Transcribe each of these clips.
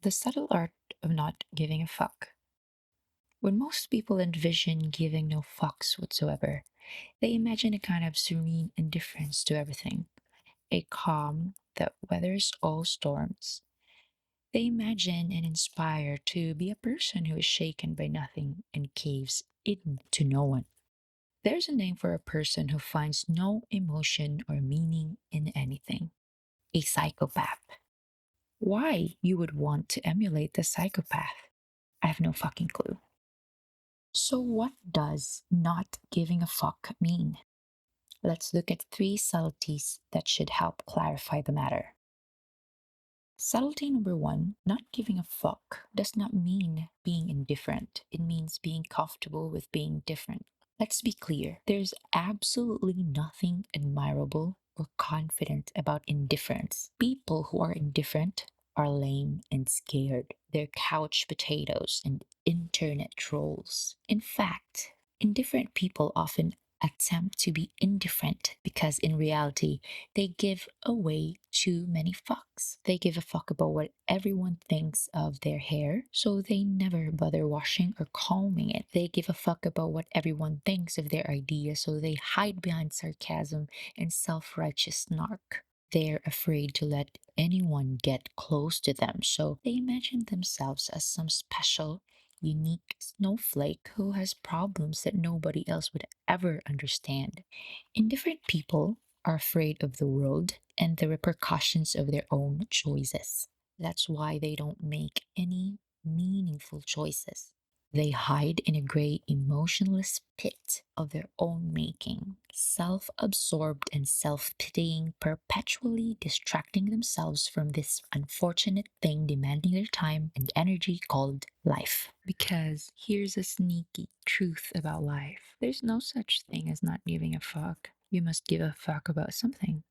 The subtle art of not giving a fuck. When most people envision giving no fucks whatsoever, they imagine a kind of serene indifference to everything, a calm that weathers all storms. They imagine and inspire to be a person who is shaken by nothing and caves in to no one. There's a name for a person who finds no emotion or meaning in anything, a psychopath. Why you would want to emulate the psychopath? I have no fucking clue. So, what does not giving a fuck mean? Let's look at three subtleties that should help clarify the matter. Subtlety number one, not giving a fuck does not mean being indifferent. It means being comfortable with being different. Let's be clear, there's absolutely nothing admirable or confident about indifference. People who are indifferent are lame and scared. They're couch potatoes and internet trolls. In fact, indifferent people often attempt to be indifferent because in reality, they give away too many fucks. They give a fuck about what everyone thinks of their hair, so they never bother washing or combing it. They give a fuck about what everyone thinks of their ideas, so they hide behind sarcasm and self righteous snark. They're afraid to let anyone get close to them, so they imagine themselves as some special, unique snowflake who has problems that nobody else would ever understand. Indifferent people are afraid of the world and the repercussions of their own choices. That's why they don't make any meaningful choices. They hide in a gray, emotionless pit of their own making, self absorbed and self pitying, perpetually distracting themselves from this unfortunate thing demanding their time and energy called life. Because here's a sneaky truth about life, there's no such thing as not giving a fuck. You must give a fuck about something.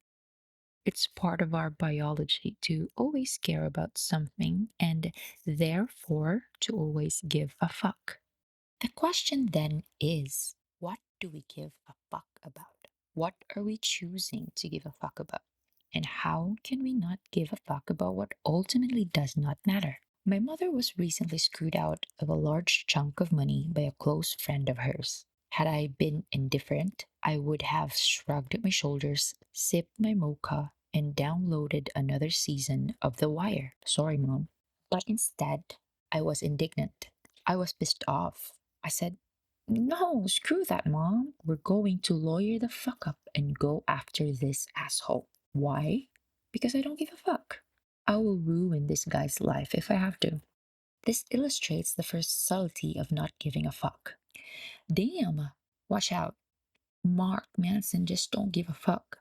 It's part of our biology to always care about something and therefore to always give a fuck. The question then is, what do we give a fuck about? What are we choosing to give a fuck about? And how can we not give a fuck about what ultimately does not matter? My mother was recently screwed out of a large chunk of money by a close friend of hers. Had I been indifferent, I would have shrugged my shoulders, sipped my mocha, and downloaded another season of The Wire. Sorry, Mom. But instead, I was indignant. I was pissed off. I said, no, screw that, Mom. We're going to lawyer the fuck up and go after this asshole. Why? Because I don't give a fuck. I will ruin this guy's life if I have to. This illustrates the first subtlety of not giving a fuck. Damn, watch out. Mark Manson just don't give a fuck.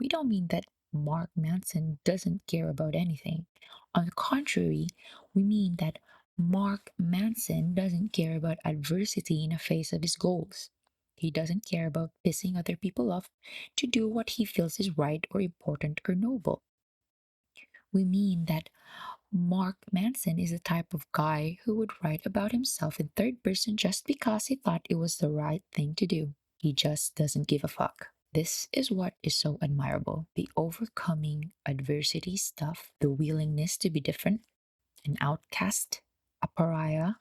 We don't mean that Mark Manson doesn't care about anything. On the contrary, we mean that Mark Manson doesn't care about adversity in the face of his goals. He doesn't care about pissing other people off to do what he feels is right or important or noble. We mean that Mark Manson is the type of guy who would write about himself in third person just because he thought it was the right thing to do. He just doesn't give a fuck. This is what is so admirable, the overcoming adversity stuff, the willingness to be different, an outcast, a pariah,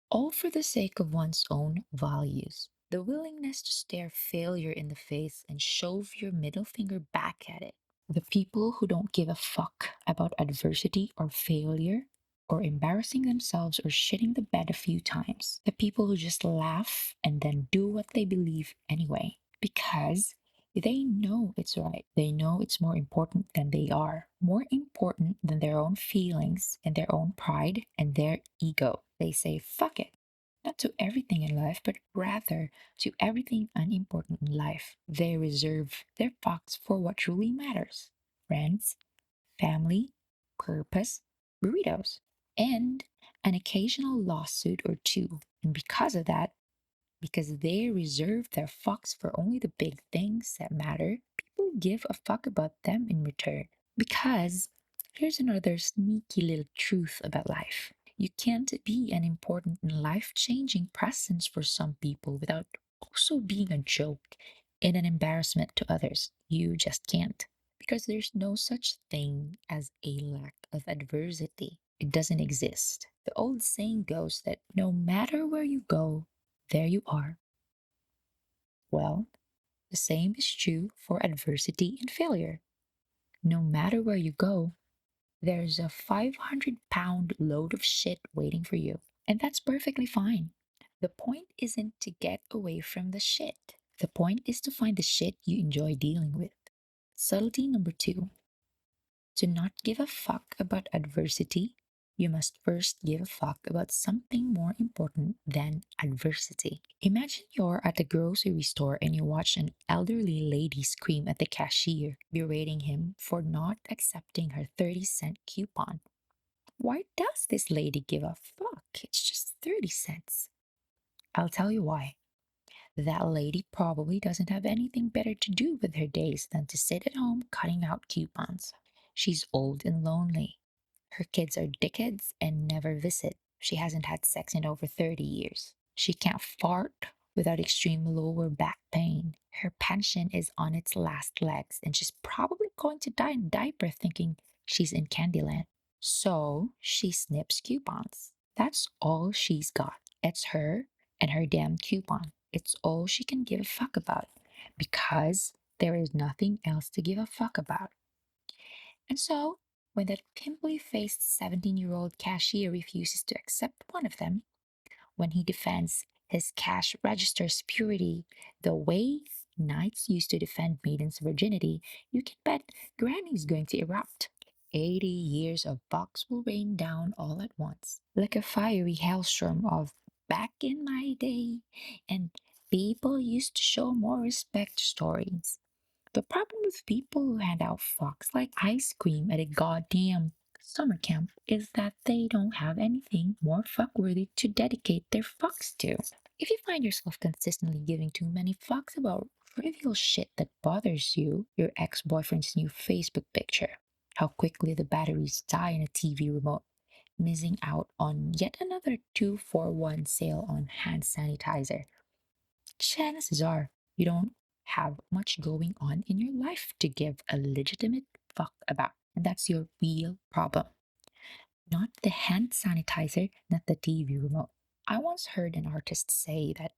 all for the sake of one's own values. The willingness to stare failure in the face and shove your middle finger back at it. The people who don't give a fuck about adversity or failure or embarrassing themselves or shitting the bed a few times. The people who just laugh and then do what they believe anyway because they know it's right. They know it's more important than they are, more important than their own feelings and their own pride and their ego. They say, fuck it. Not to everything in life, but rather to everything unimportant in life. They reserve their fucks for what truly matters: friends, family, purpose, burritos, and an occasional lawsuit or two. And because of that, because they reserve their fucks for only the big things that matter, people give a fuck about them in return. Because here's another sneaky little truth about life. You can't be an important and life changing presence for some people without also being a joke and an embarrassment to others. You just can't. Because there's no such thing as a lack of adversity. It doesn't exist. The old saying goes that no matter where you go, there you are. Well, the same is true for adversity and failure. No matter where you go, there's a 500-pound load of shit waiting for you. And that's perfectly fine. The point isn't to get away from the shit. The point is to find the shit you enjoy dealing with. Subtlety number two: to not give a fuck about adversity, you must first give a fuck about something more important than adversity. Imagine you're at the grocery store and you watch an elderly lady scream at the cashier, berating him for not accepting her 30-cent coupon. Why does this lady give a fuck? It's just 30 cents. I'll tell you why. That lady probably doesn't have anything better to do with her days than to sit at home cutting out coupons. She's old and lonely. Her kids are dickheads and never visit. She hasn't had sex in over 30 years. She can't fart without extreme lower back pain. Her pension is on its last legs, and she's probably going to die in a diaper thinking she's in Candyland. So she snips coupons. That's all she's got. It's her and her damn coupon. It's all she can give a fuck about because there is nothing else to give a fuck about. And so, when that pimply faced 17-year-old cashier refuses to accept one of them, when he defends his cash register's purity the way knights used to defend maidens' virginity, you can bet Granny's going to erupt. 80 years of bucks will rain down all at once, like a fiery hailstorm of back in my day, and people used to show more respect stories. The problem with people who hand out fucks like ice cream at a goddamn summer camp is that they don't have anything more fuckworthy to dedicate their fucks to. If you find yourself consistently giving too many fucks about trivial shit that bothers you, your ex boyfriend's new Facebook picture, how quickly the batteries die in a TV remote, missing out on yet another 2 for 1 sale on hand sanitizer, chances are you don't have much going on in your life to give a legitimate fuck about. And that's your real problem. Not the hand sanitizer, not the TV remote. I once heard an artist say that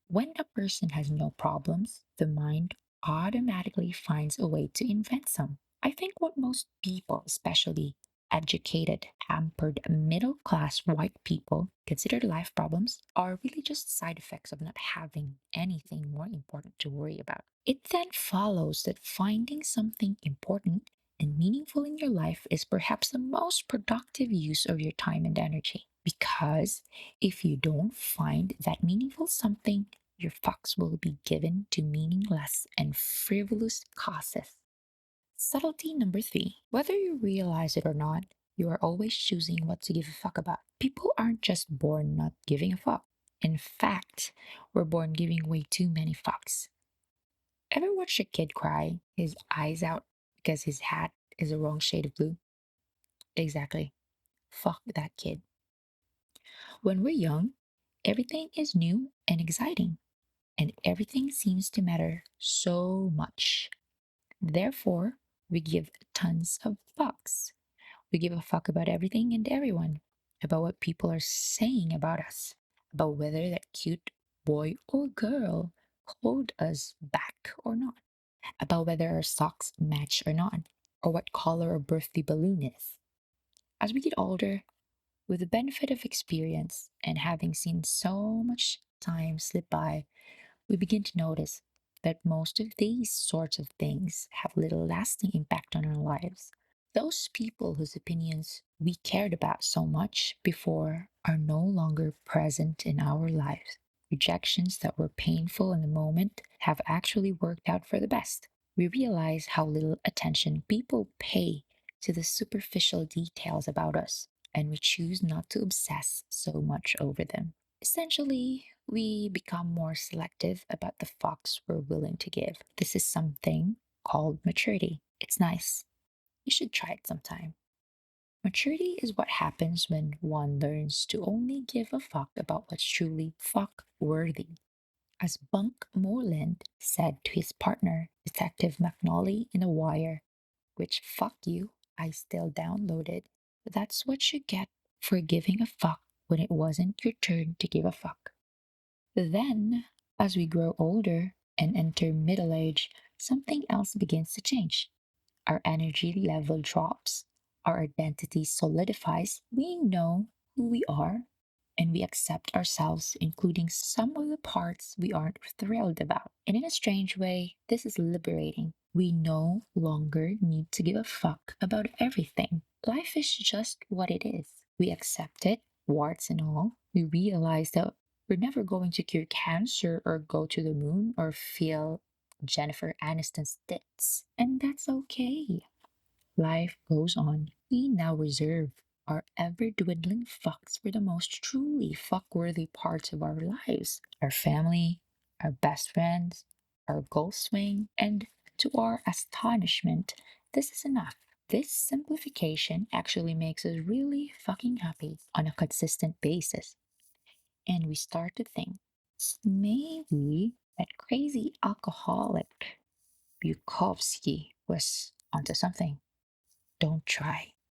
when a person has no problems, the mind automatically finds a way to invent some. I think what most people, especially educated, pampered, middle class white people, consider life problems are really just side effects of not having anything more important to worry about. It then follows that finding something important and meaningful in your life is perhaps the most productive use of your time and energy. Because if you don't find that meaningful something, your fucks will be given to meaningless and frivolous causes. Subtlety number three: whether you realize it or not, you are always choosing what to give a fuck about. People aren't just born not giving a fuck. In fact, we're born giving way too many fucks. Ever watch a kid cry, his eyes out because his hat is the wrong shade of blue? Exactly. Fuck that kid. When we're young, everything is new and exciting, and everything seems to matter so much. Therefore, we give tons of fucks. We give a fuck about everything and everyone, about what people are saying about us, about whether that cute boy or girl called us back or not, about whether our socks match or not, or what color our birthday balloon is. As we get older, with the benefit of experience and having seen so much time slip by, we begin to notice that most of these sorts of things have little lasting impact on our lives. Those people whose opinions we cared about so much before are no longer present in our lives. Rejections that were painful in the moment have actually worked out for the best. We realize how little attention people pay to the superficial details about us, and we choose not to obsess so much over them. Essentially, we become more selective about the fucks we're willing to give. This is something called maturity. It's nice. You should try it sometime. Maturity is what happens when one learns to only give a fuck about what's truly fuck worthy. As Bunk Moreland said to his partner, Detective McNally, in A Wire, which fuck you, I still downloaded. That's what you get for giving a fuck when it wasn't your turn to give a fuck. Then, as we grow older and enter middle age, something else begins to change. Our energy level drops, our identity solidifies, we know who we are, and we accept ourselves, including some of the parts we aren't thrilled about. And in a strange way, this is liberating. We no longer need to give a fuck about everything. Life is just what it is. We accept it, warts and all. We realize that we're never going to cure cancer or go to the moon or feel Jennifer Aniston's tits. And that's okay. Life goes on. We now reserve our ever dwindling fucks for the most truly fuck-worthy parts of our lives, our family, our best friends, our goal swing, and to our astonishment, this is enough. This simplification actually makes us really fucking happy on a consistent basis. And we start to think maybe that crazy alcoholic Bukovsky was onto something. Don't try.